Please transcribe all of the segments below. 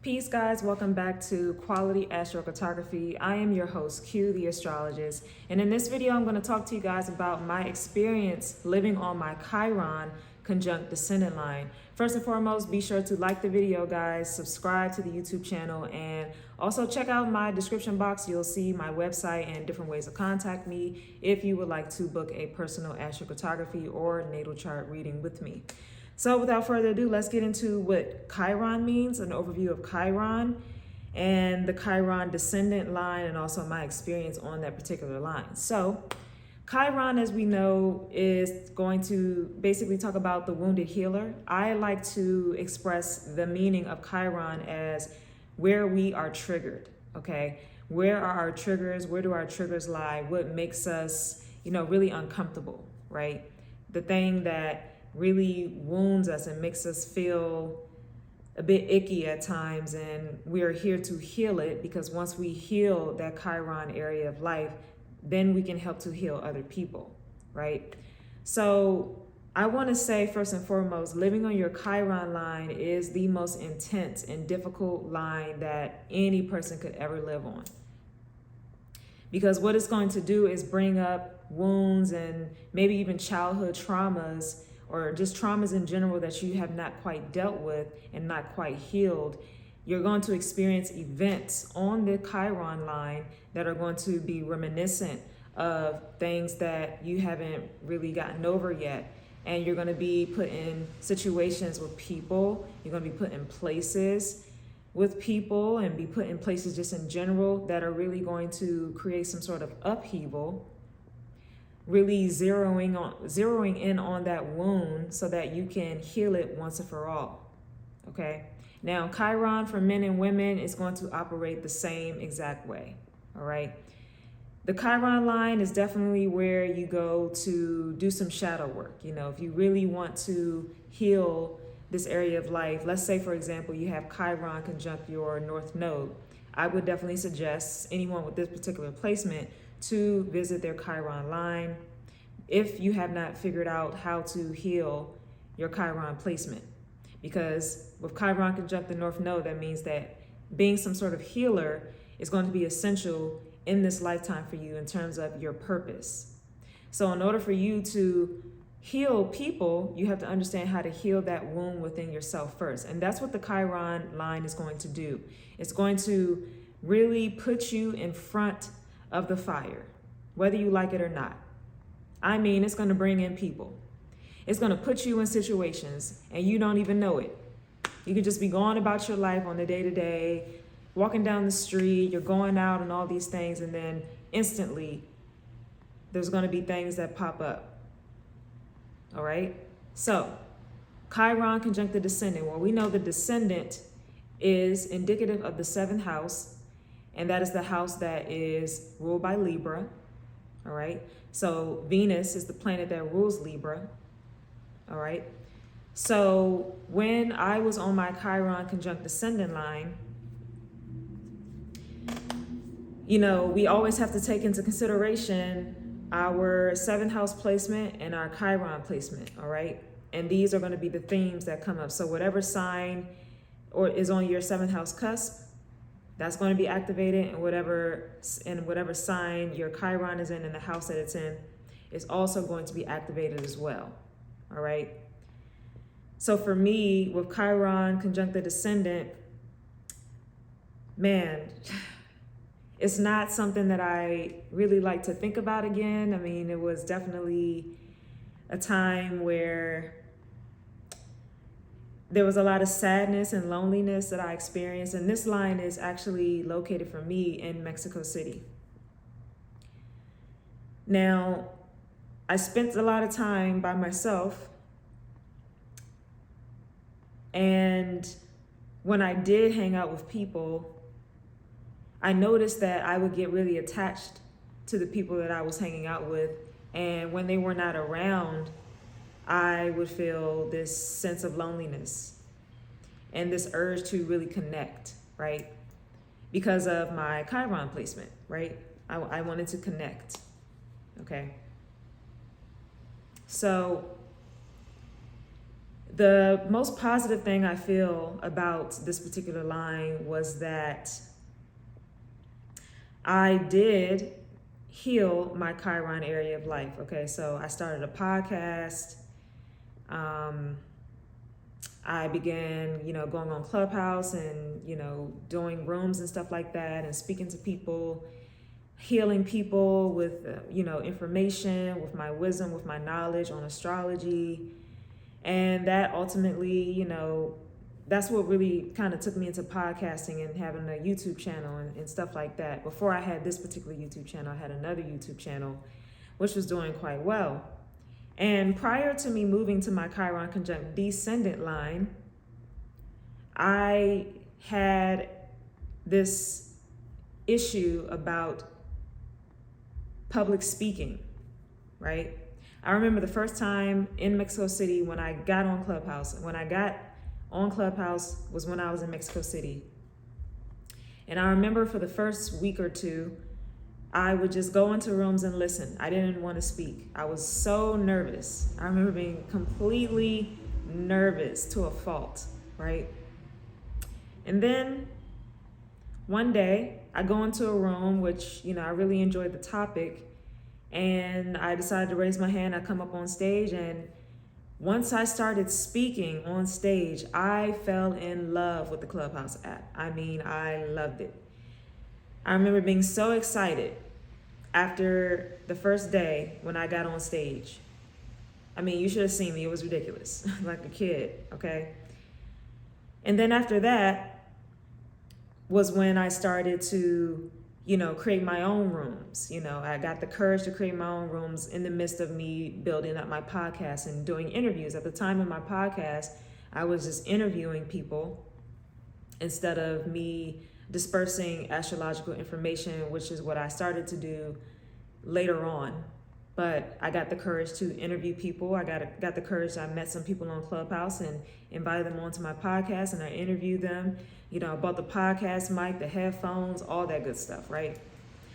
Peace, guys. Welcome back to Quality Astrocartography. I am your host, Q, the astrologist. And in this video, I'm going to talk to you guys about my experience living on my Chiron conjunct descendant line. First and foremost, be sure to like the video, guys, subscribe to the YouTube channel, and also check out my description box. You'll see my website and different ways to contact me if you would like to book a personal astrocartography or natal chart reading with me. So without further ado, let's get into what Chiron means, an overview of Chiron and the Chiron descendant line, and also my experience on that particular line. So Chiron, as we know, is going to basically talk about the wounded healer. I like to express the meaning of Chiron as where we are triggered, okay? Where are our triggers? Where do our triggers lie? What makes us, really uncomfortable, right? The thing that really wounds us and makes us feel a bit icky at times, and we are here to heal it, because once we heal that Chiron area of life, then we can help to heal other people, right? So I want to say, first and foremost, living on your Chiron line is the most intense and difficult line that any person could ever live on, because what it's going to do is bring up wounds and maybe even childhood traumas, or just traumas in general that you have not quite dealt with and not quite healed. You're going to experience events on the Chiron line that are going to be reminiscent of things that you haven't really gotten over yet. And you're going to be put in situations with people. You're going to be put in places with people, and be put in places just in general that are really going to create some sort of upheaval, really zeroing in on that wound so that you can heal it once and for all, okay? Now, Chiron for men and women is going to operate the same exact way, all right? The Chiron line is definitely where you go to do some shadow work. If you really want to heal this area of life, let's say, for example, you have Chiron conjunct your North Node, I would definitely suggest anyone with this particular placement to visit their Chiron line if you have not figured out how to heal your Chiron placement. Because with Chiron conjunct the North Node, that means that being some sort of healer is going to be essential in this lifetime for you in terms of your purpose. So in order for you to heal people, you have to understand how to heal that wound within yourself first. And that's what the Chiron line is going to do. It's going to really put you in front of the fire, whether you like it or not. I mean, it's going to bring in people. It's going to put you in situations and you don't even know it. You could just be going about your life on the day-to-day, walking down the street, you're going out and all these things, and then instantly there's going to be things that pop up. All right? So Chiron conjunct the descendant. Well, we know the descendant is indicative of the seventh house, and that is the house that is ruled by Libra, all right? So Venus is the planet that rules Libra, all right? So when I was on my Chiron conjunct descendant line, we always have to take into consideration our seventh house placement and our Chiron placement, all right? And these are going to be the themes that come up. So whatever sign or is on your seventh house cusp, that's going to be activated, and whatever sign your Chiron is in the house that it's in is also going to be activated as well, all right? So for me, with Chiron conjunct the descendant, man, it's not something that I really like to think about again. I mean, it was definitely a time where there was a lot of sadness and loneliness that I experienced. And this line is actually located for me in Mexico City. Now, I spent a lot of time by myself. And when I did hang out with people, I noticed that I would get really attached to the people that I was hanging out with. And when they were not around, I would feel this sense of loneliness and this urge to really connect, right? Because of my Chiron placement, right? I wanted to connect, okay? So The most positive thing I feel about this particular line was that I did heal my Chiron area of life. Okay, so I started a podcast. I began, going on Clubhouse and, doing rooms and stuff like that and speaking to people, healing people with, information, with my wisdom, with my knowledge on astrology. And that ultimately, that's what really kind of took me into podcasting and having a YouTube channel and stuff like that. Before I had this particular YouTube channel, I had another YouTube channel, which was doing quite well. And prior to me moving to my Chiron conjunct descendant line, I had this issue about public speaking, right? I remember the first time in Mexico City when I got on Clubhouse. When I got on Clubhouse was when I was in Mexico City. And I remember for the first week or two, I would just go into rooms and listen. I didn't want to speak. I was so nervous. I remember being completely nervous to a fault, right? And then one day I go into a room, which, I really enjoyed the topic, and I decided to raise my hand. I come up on stage, and once I started speaking on stage, I fell in love with the Clubhouse app. I mean, I loved it. I remember being so excited after the first day when I got on stage. I mean, you should have seen me. It was ridiculous, like a kid, okay? And then after that was when I started to, create my own rooms. I got the courage to create my own rooms in the midst of me building up my podcast and doing interviews. At the time of my podcast, I was just interviewing people instead of me dispersing astrological information, which is what I started to do later on. But I got the courage to interview people. I got the courage. I met some people on Clubhouse and invited them onto my podcast, and I interviewed them. I bought the podcast mic, the headphones, all that good stuff, right?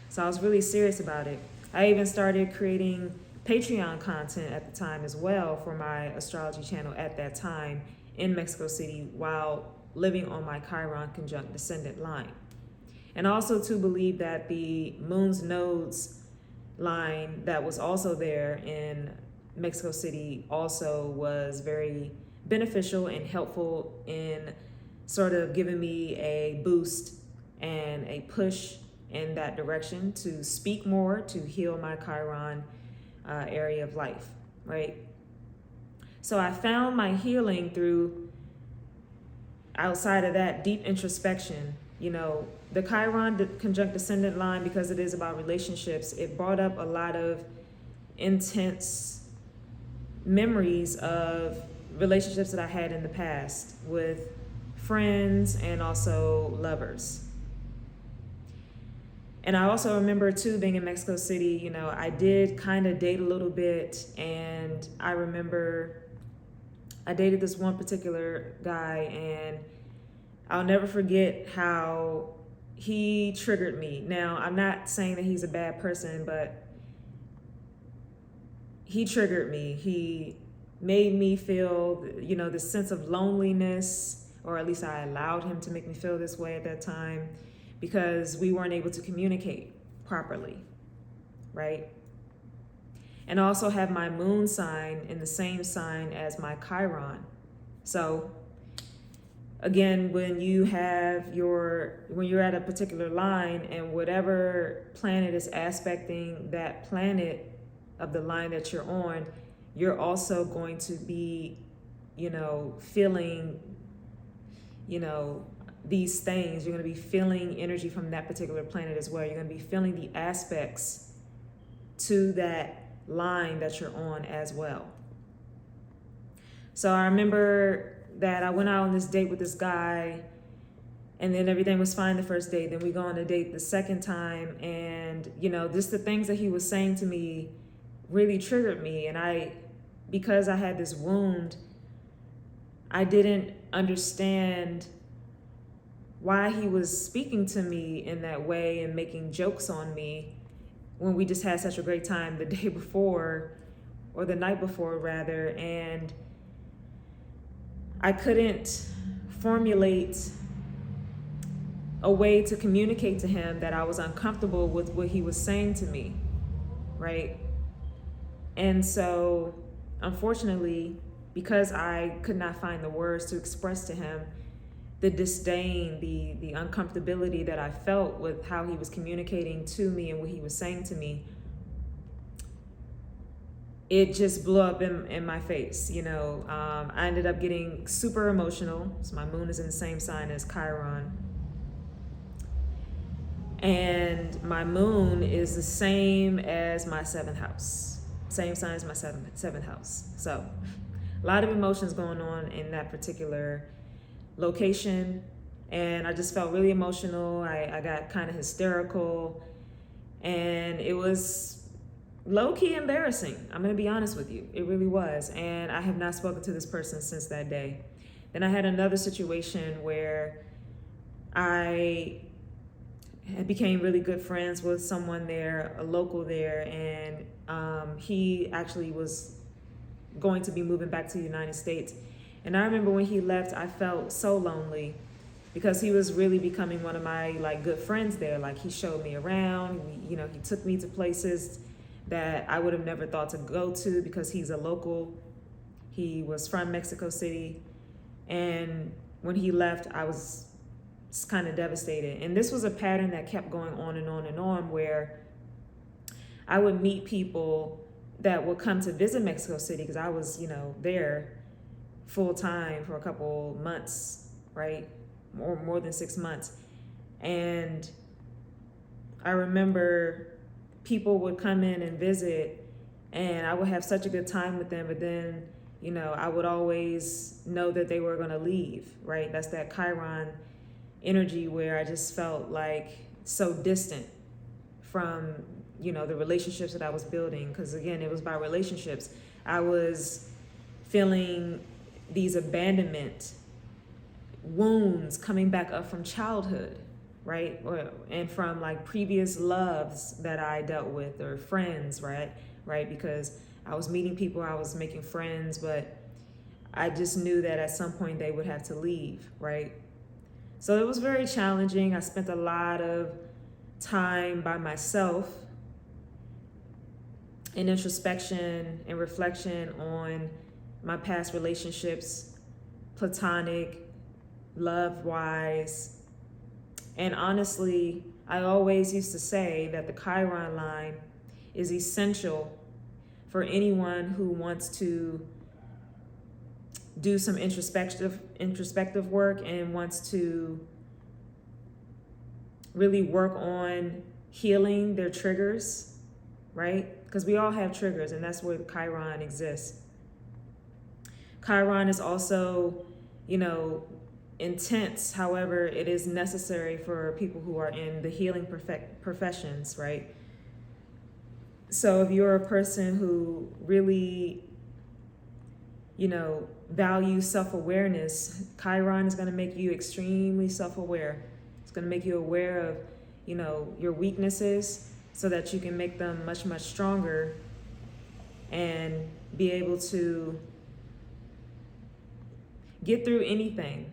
So I was really serious about it. I even started creating Patreon content at the time as well for my astrology channel at that time in Mexico City while living on my Chiron conjunct descendant line. And also to believe that the moon's nodes line that was also there in Mexico City also was very beneficial and helpful in sort of giving me a boost and a push in that direction to speak more, to heal my Chiron area of life, right? So I found my healing through, outside of that, deep introspection. The Chiron conjunct descendant line, because it is about relationships, it brought up a lot of intense memories of relationships that I had in the past with friends and also lovers. And I also remember too, being in Mexico City, I did kind of date a little bit, and I remember I dated this one particular guy, and I'll never forget how he triggered me. Now, I'm not saying that he's a bad person, but he triggered me. He made me feel, this sense of loneliness, or at least I allowed him to make me feel this way at that time, because we weren't able to communicate properly, right? And I also have my moon sign in the same sign as my Chiron. So again, when you're at a particular line and whatever planet is aspecting that planet of the line that you're on, you're also going to be, feeling, these things. You're going to be feeling energy from that particular planet as well. You're going to be feeling the aspects to that line that you're on as well. So I remember that I went out on this date with this guy, and then everything was fine the first date. Then we go on a date the second time, and just the things that he was saying to me really triggered me. And because I had this wound, I didn't understand why he was speaking to me in that way and making jokes on me when we just had such a great time the day before, or the night before rather. And I couldn't formulate a way to communicate to him that I was uncomfortable with what he was saying to me, right? And so, unfortunately, because I could not find the words to express to him the disdain, the uncomfortability that I felt with how he was communicating to me and what he was saying to me, it just blew up in my face. I ended up getting super emotional. So my moon is in the same sign as Chiron. And my moon is the same as my 7th house. Same sign as my seventh house. So a lot of emotions going on in that particular location. And I just felt really emotional. I got kind of hysterical. And it was low-key embarrassing. I'm going to be honest with you. It really was. And I have not spoken to this person since that day. Then I had another situation where I became really good friends with someone there, a local there, and he actually was going to be moving back to the United States. And I remember when he left, I felt so lonely because he was really becoming one of my good friends there. He showed me around, he took me to places that I would have never thought to go to because he's a local. He was from Mexico City. And when he left, I was kind of devastated. And this was a pattern that kept going on and on and on, where I would meet people that would come to visit Mexico City because I was, there full time for a couple months, right? More than 6 months. And I remember people would come in and visit and I would have such a good time with them, but then, I would always know that they were going to leave, right? That's that Chiron energy where I just felt so distant from, the relationships that I was building. Because again, it was by relationships. I was feeling these abandonment wounds coming back up from childhood, right? And from previous loves that I dealt with, or friends, right? Because I was meeting people, I was making friends, but I just knew that at some point they would have to leave, right? So it was very challenging. I spent a lot of time by myself in introspection and reflection on my past relationships, platonic, love-wise. And honestly, I always used to say that the Chiron line is essential for anyone who wants to do some introspective work and wants to really work on healing their triggers, right? Because we all have triggers, and that's where the Chiron exists. Chiron is also, intense. However, it is necessary for people who are in the healing professions, right? So if you're a person who really, values self-awareness, Chiron is going to make you extremely self-aware. It's going to make you aware of, your weaknesses so that you can make them much, much stronger and be able to get through anything.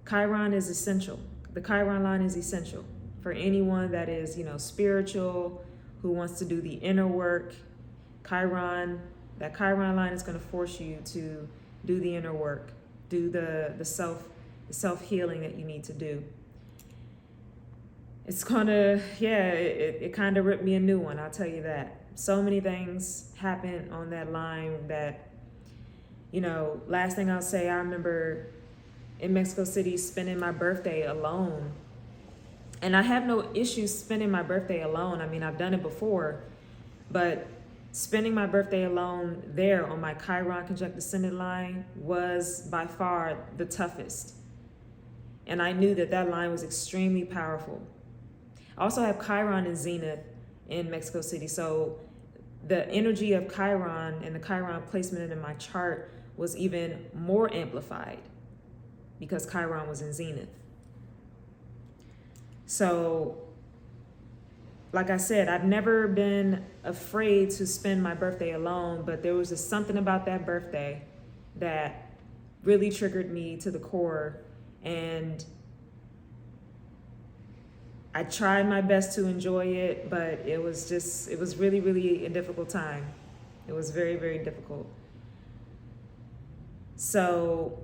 Chiron is essential. The Chiron line is essential for anyone that is, spiritual, who wants to do the inner work. That Chiron line is going to force you to do the inner work, do the self-healing that you need to do. It's gonna, it kind of ripped me a new one, I'll tell you that. So many things happened on that line that, last thing I'll say, I remember in Mexico City spending my birthday alone. And I have no issues spending my birthday alone. I mean, I've done it before, but spending my birthday alone there on my Chiron conjunct ascendant line was by far the toughest. And I knew that line was extremely powerful. I also have Chiron and Zenith in Mexico City. So the energy of Chiron and the Chiron placement in my chart was even more amplified because Chiron was in Zenith. So, like I said, I've never been afraid to spend my birthday alone, but there was just something about that birthday that really triggered me to the core. And I tried my best to enjoy it, but it was really, really a difficult time. It was very, very difficult. So,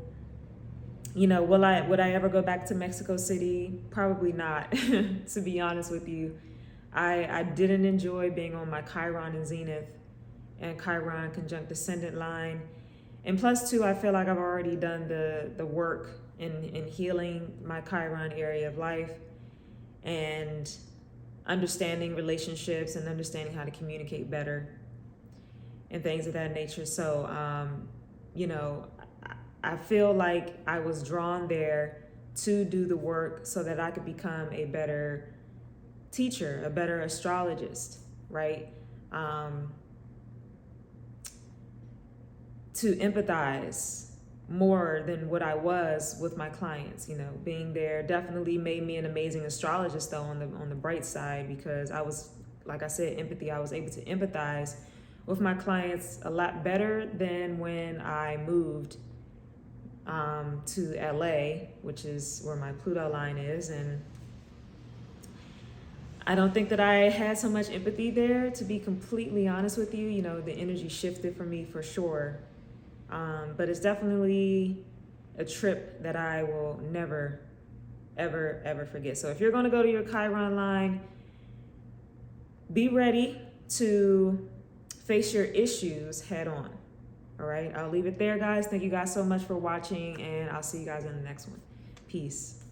you know, would I ever go back to Mexico City? Probably not, to be honest with you. I didn't enjoy being on my Chiron and Zenith and Chiron conjunct descendant line. And plus two, I feel like I've already done the work in healing my Chiron area of life and understanding relationships and understanding how to communicate better and things of that nature. So, you know, I feel like I was drawn there to do the work so that I could become a better teacher, a better astrologist, right? To empathize more than what I was with my clients. You know, being there definitely made me an amazing astrologist, though, on the bright side, because I was, like I said, empathy. I was able to empathize with my clients a lot better than when I moved to LA, which is where my Pluto line is. And I don't think that I had so much empathy there, to be completely honest with you. You know, the energy shifted for me for sure. But it's definitely a trip that I will never, ever, ever forget. So if you're going to go to your Chiron line, be ready to face your issues head on. All right, I'll leave it there, guys. Thank you guys so much for watching, and I'll see you guys in the next one. Peace.